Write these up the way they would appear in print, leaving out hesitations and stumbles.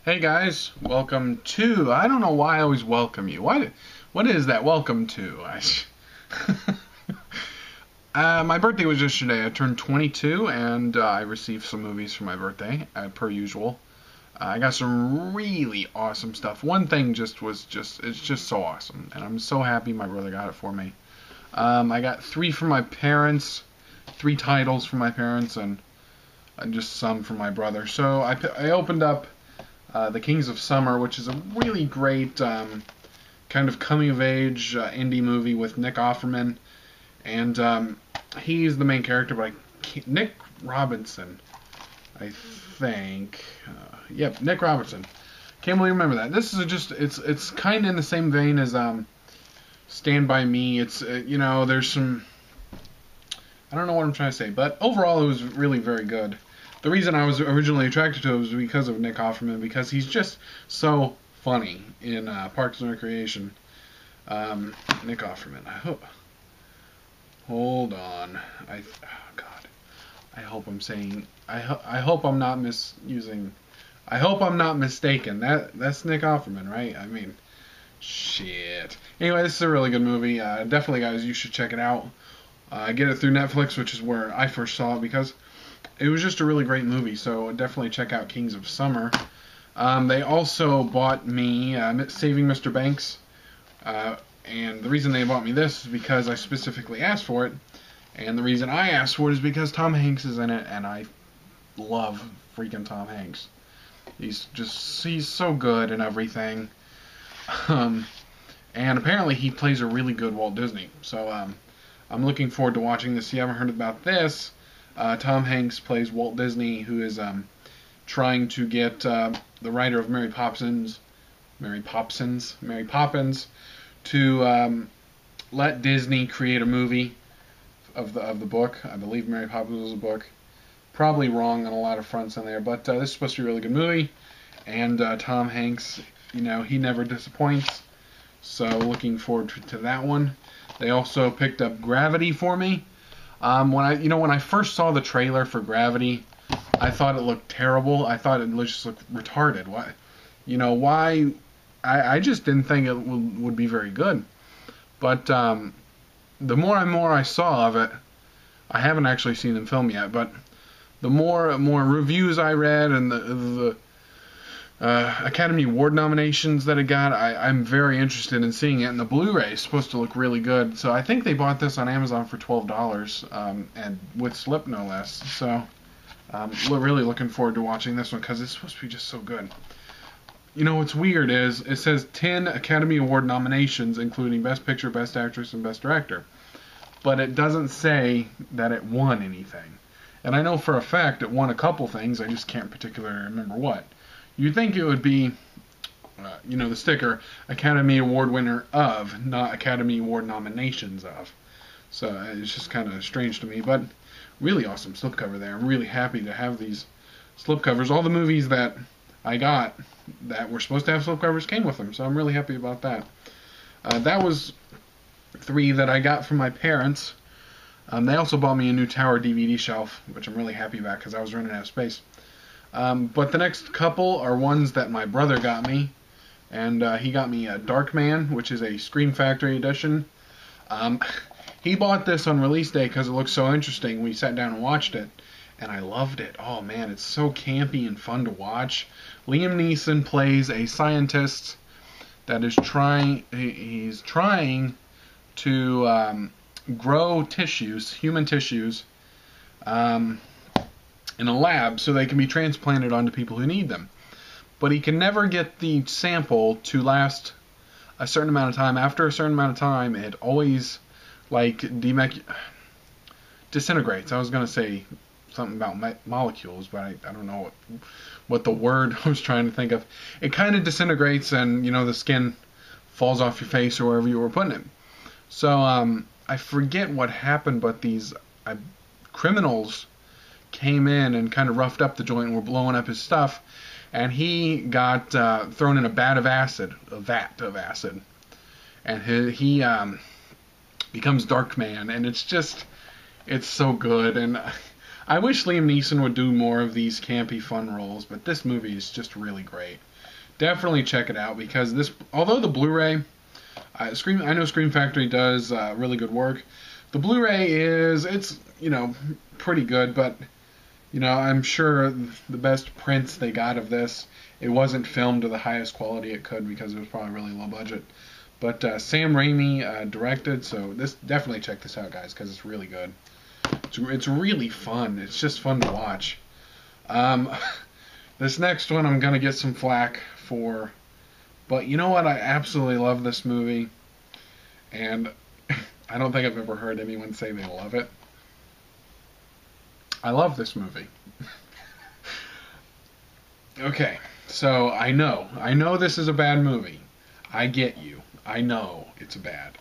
Hey guys, welcome to. I don't know why I always welcome you. What is that? Welcome to. My birthday was yesterday. I turned 22, and I received some movies for my birthday, per usual. I got some really awesome stuff. One thing it's just so awesome, and I'm so happy my brother got it for me. I got three from my parents, three titles from my parents, and just some from my brother. So I opened up The Kings of Summer, which is a really great kind of coming-of-age indie movie with Nick Offerman, and he's the main character, but Nick Robinson, I think. Yep, Nick Robinson. Can't really remember that. This is it's kind of in the same vein as Stand By Me. It's there's some, I don't know what I'm trying to say, but overall it was really very good. The reason I was originally attracted to it was because of Nick Offerman, because he's just so funny in Parks and Recreation. Nick Offerman. Hold on. Oh God. I hope I'm saying. I hope I'm not misusing. I hope I'm not mistaken. That's Nick Offerman, right? I mean, shit. Anyway, this is a really good movie. Definitely, guys, you should check it out. Get it through Netflix, which is where I first saw it, because it was just a really great movie. So definitely check out Kings of Summer. They also bought me Saving Mr. Banks. And the reason they bought me this is because I specifically asked for it. And the reason I asked for it is because Tom Hanks is in it, and I love freaking Tom Hanks. He's so good and everything. And apparently he plays a really good Walt Disney. So I'm looking forward to watching this. If you haven't heard about this, Tom Hanks plays Walt Disney, who is trying to get the writer of Mary Poppins, to let Disney create a movie of the book. I believe Mary Poppins was a book. Probably wrong on a lot of fronts in there, but this is supposed to be a really good movie. And Tom Hanks, he never disappoints. So looking forward to that one. They also picked up Gravity for me. When I first saw the trailer for Gravity, I thought it looked terrible. I thought it just looked retarded. Why? I just didn't think it would be very good. But the more and more I saw of it, I haven't actually seen the film yet, but the more reviews I read and the Academy Award nominations that it got, I'm very interested in seeing it. And the Blu-ray is supposed to look really good. So I think they bought this on Amazon for $12, and with slip no less. So we're really looking forward to watching this one, because it's supposed to be just so good. What's weird is it says 10 Academy Award nominations, including Best Picture, Best Actress, and Best Director. But it doesn't say that it won anything. And I know for a fact it won a couple things, I just can't particularly remember what. You'd think it would be, the sticker, Academy Award winner of, not Academy Award nominations of. So it's just kind of strange to me, but really awesome slipcover there. I'm really happy to have these slipcovers. All the movies that I got that were supposed to have slipcovers came with them, so I'm really happy about that. That was three that I got from my parents. They also bought me a new Tower DVD shelf, which I'm really happy about because I was running out of space. But the next couple are ones that my brother got me, and he got me a Darkman, which is a Scream Factory edition. He bought this on release day because it looked so interesting. We sat down and watched it, and I loved it. Oh man, it's so campy and fun to watch. Liam Neeson plays a scientist that is trying to grow human tissues, in a lab so they can be transplanted onto people who need them. But he can never get the sample to last a certain amount of time. After a certain amount of time, it always disintegrates. I was going to say something about molecules, but I don't know what the word I was trying to think of. It kind of disintegrates, and the skin falls off your face or wherever you were putting it. So I forget what happened, but these criminals came in and kind of roughed up the joint and were blowing up his stuff, and he got thrown in a vat of acid, and he becomes Darkman, and it's so good. And I wish Liam Neeson would do more of these campy fun roles, but this movie is just really great. definitely check it out, because this, although the Blu-ray, I know Scream Factory does really good work. The Blu-ray it's pretty good, but I'm sure the best prints they got of this, it wasn't filmed to the highest quality it could because it was probably really low budget. But Sam Raimi directed, so definitely check this out, guys, because it's really good. It's really fun. It's just fun to watch. This next one I'm gonna get some flack for, but you know what? I absolutely love this movie, and I don't think I've ever heard anyone say they love it. I love this movie. Okay, so I know this is a bad movie. I get you. I know it's bad.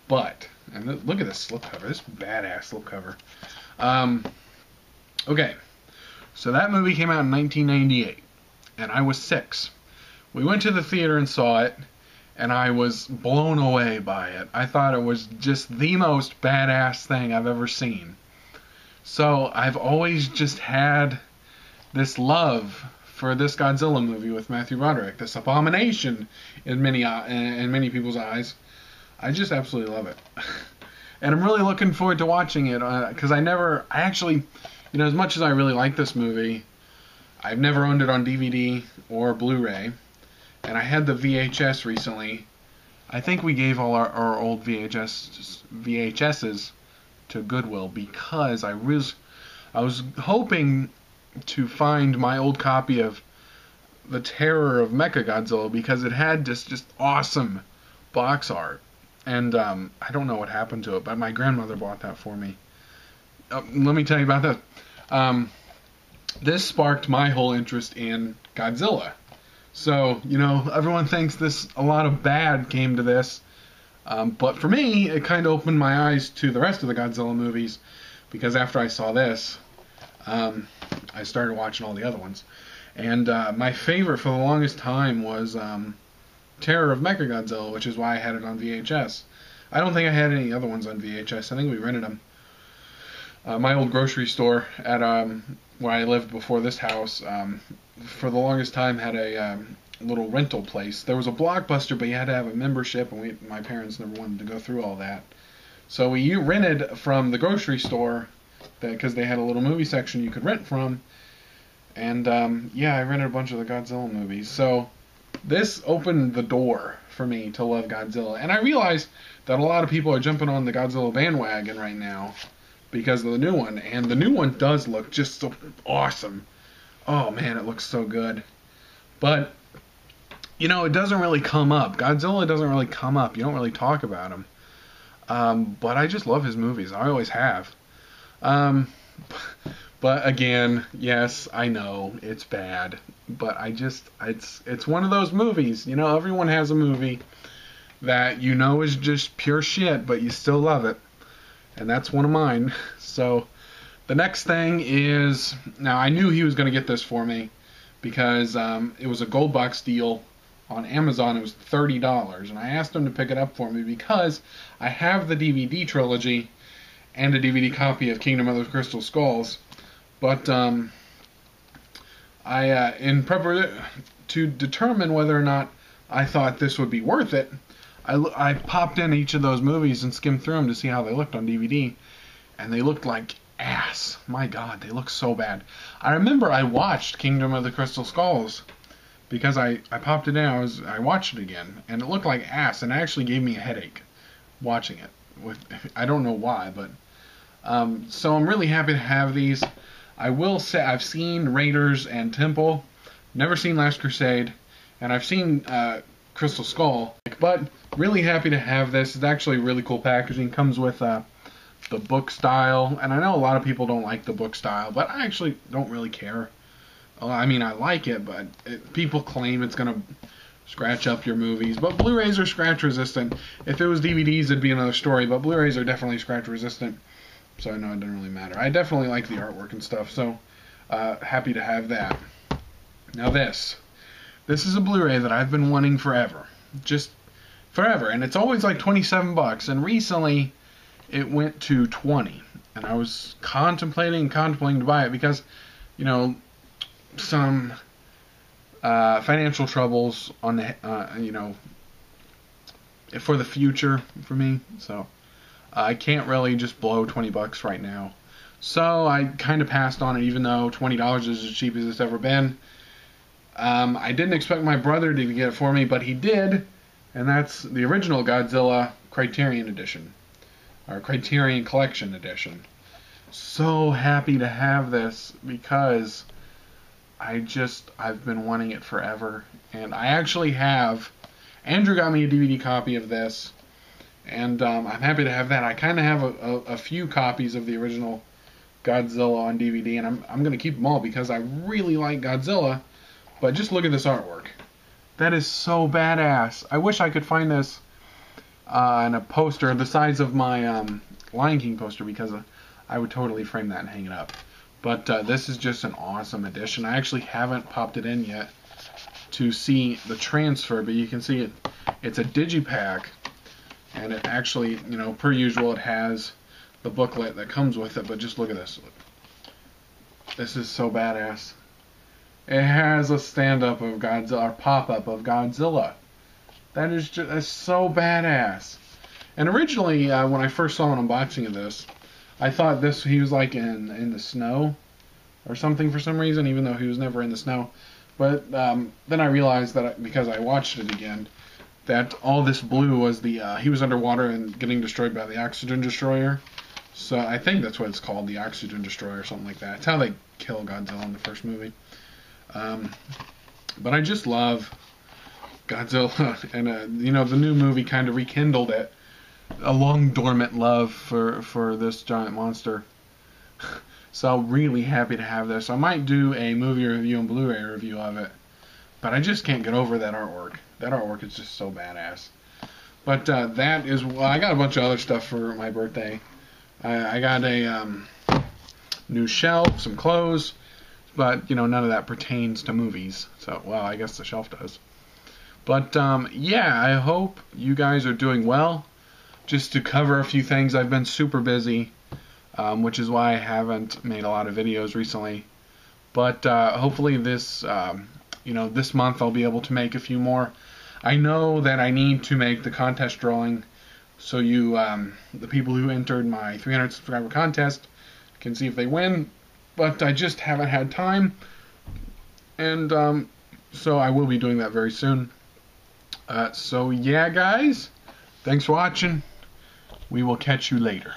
But, and look at this slipcover. This badass slipcover. Okay, so that movie came out in 1998, and I was 6. We went to the theater and saw it, and I was blown away by it. I thought it was just the most badass thing I've ever seen. So I've always just had this love for this Godzilla movie with Matthew Broderick, this abomination in many people's eyes. I just absolutely love it. And I'm really looking forward to watching it, because I actually, as much as I really like this movie, I've never owned it on DVD or Blu-ray, and I had the VHS recently. I think we gave all our old VHSs to Goodwill because I was hoping to find my old copy of The Terror of Mechagodzilla, because it had just awesome box art. And I don't know what happened to it, but my grandmother bought that for me. Let me tell you about that. This sparked my whole interest in Godzilla. So, everyone thinks a lot of bad came to this. But for me, it kind of opened my eyes to the rest of the Godzilla movies, because after I saw this, I started watching all the other ones. And my favorite for the longest time was Terror of Mechagodzilla, which is why I had it on VHS. I don't think I had any other ones on VHS. I think we rented them. My old grocery store at where I lived before this house, for the longest time had a little rental place. There was a Blockbuster, but you had to have a membership, and my parents never wanted to go through all that. So we rented from the grocery store, because they had a little movie section you could rent from. And I rented a bunch of the Godzilla movies. So this opened the door for me to love Godzilla. And I realize that a lot of people are jumping on the Godzilla bandwagon right now because of the new one. And the new one does look just so awesome. Oh man, it looks so good. But it doesn't really come up. Godzilla doesn't really come up. You don't really talk about him. But I just love his movies. I always have. But again, yes, I know it's bad. But it's one of those movies. Everyone has a movie that is just pure shit, but you still love it. And that's one of mine. So the next thing is, now I knew he was going to get this for me because it was a gold box deal on Amazon. It was $30, and I asked him to pick it up for me because I have the DVD trilogy and a DVD copy of Kingdom of the Crystal Skulls. But to determine whether or not I thought this would be worth it, I popped in each of those movies and skimmed through them to see how they looked on DVD, and they looked like ass. My God, they look so bad. I remember I watched Kingdom of the Crystal Skulls because I popped it in. I watched it again, and it looked like ass, and it actually gave me a headache watching it. I don't know why, but so I'm really happy to have these. I will say I've seen Raiders and Temple, never seen Last Crusade, and I've seen Crystal Skull, but really happy to have this. It's actually really cool packaging. Comes with the book style, and I know a lot of people don't like the book style, but I actually don't really care. I mean, I like it, but people claim it's going to scratch up your movies, but Blu-rays are scratch resistant. If it was DVDs, it'd be another story, but Blu-rays are definitely scratch resistant, so I know it doesn't really matter. I definitely like the artwork and stuff, so happy to have that. Now this is a Blu-ray that I've been wanting forever, just forever, and it's always like $27, and recently it went to $20, and I was contemplating to buy it because, some financial troubles on the, for the future for me. So I can't really just blow $20 right now. So I kind of passed on it, even though $20 is as cheap as it's ever been. I didn't expect my brother to get it for me, but he did, and that's the original Godzilla Criterion Edition, or Criterion Collection Edition. So happy to have this because I've been wanting it forever, and I actually have. Andrew got me a DVD copy of this, and I'm happy to have that. I kind of have a few copies of the original Godzilla on DVD, and I'm going to keep them all because I really like Godzilla. But just look at this artwork. That is so badass. I wish I could find this in a poster the size of my Lion King poster, because I would totally frame that and hang it up. But this is just an awesome edition. I actually haven't popped it in yet to see the transfer, but you can see it. It's a digipack, and it actually, per usual, it has the booklet that comes with it. But just look at this. This is so badass. It has a stand-up of Godzilla, or pop-up of Godzilla. That is just, that's so badass. And originally, when I first saw an unboxing of this, I thought he was like in the snow or something for some reason, even though he was never in the snow. But then I realized that because I watched it again, that all this blue was he was underwater and getting destroyed by the oxygen destroyer. So I think that's what it's called, the oxygen destroyer or something like that. It's how they kill Godzilla in the first movie. But I just love Godzilla, and the new movie kind of rekindled it, a long dormant love for this giant monster. So really happy to have this. I might do a movie review and Blu-ray review of it, but I just can't get over that artwork. That artwork is just so badass. But that is, well, I got a bunch of other stuff for my birthday. I got a new shelf, some clothes. But, none of that pertains to movies. So, well, I guess the shelf does. But, yeah, I hope you guys are doing well. Just to cover a few things, I've been super busy, which is why I haven't made a lot of videos recently. But, hopefully this month I'll be able to make a few more. I know that I need to make the contest drawing so the people who entered my 300 subscriber contest can see if they win. But I just haven't had time, and so I will be doing that very soon. So yeah, guys, thanks for watching. We will catch you later.